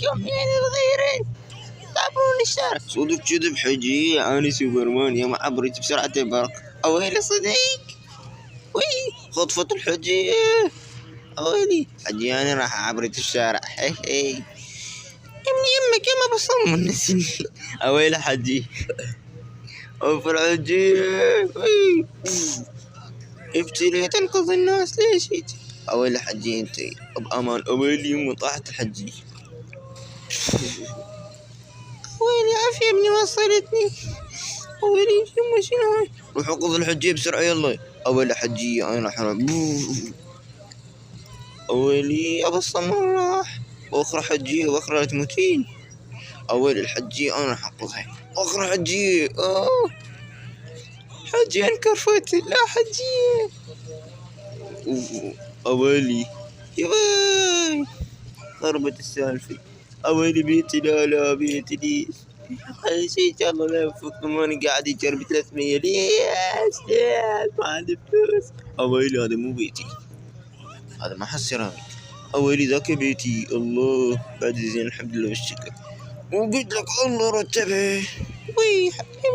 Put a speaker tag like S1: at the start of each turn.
S1: يومين صغيرين تعبون الشارع. صدق كذب حجي، أنا سوبرمان يوم عبرت بسرعة البرق. أويلي صديق، وي خطفة الحجي. أويلي حجي أنا راح عبرت الشارع. هي يمني يمك يما بصمم نسني. أويلي حجي أوف الحجي. ابتلي تنقذ الناس ليش يجي. أويلي حجي انت بأمان. أويلي يما طاحت الحجي. ويلي عافية ابني وصلتني. أولي يما شنو. روح انقذ الحجي بسرعة يلا. أولي حجي أنا حرام. أولي أبو الصمر راح، وأخرى حجي وأخرى لا تموتين. أولي الحجي أنا حنقذها. أخرى حجي حجي انكرفت. لا حجي. أولي يا باي ضربت السالفة. أولي بيتي لا بيتي ليش نسيت يلا لا بوكيمون قاعد يجرب 300 ليش ما عندي فلوس. أويلي هذا مو بيتي، هذا ما حد سيراميك. أويلي ذاك بيتي. الله بعد زين الحمد لله والشكر. وقلت لك الله رتبه. وي حبيبي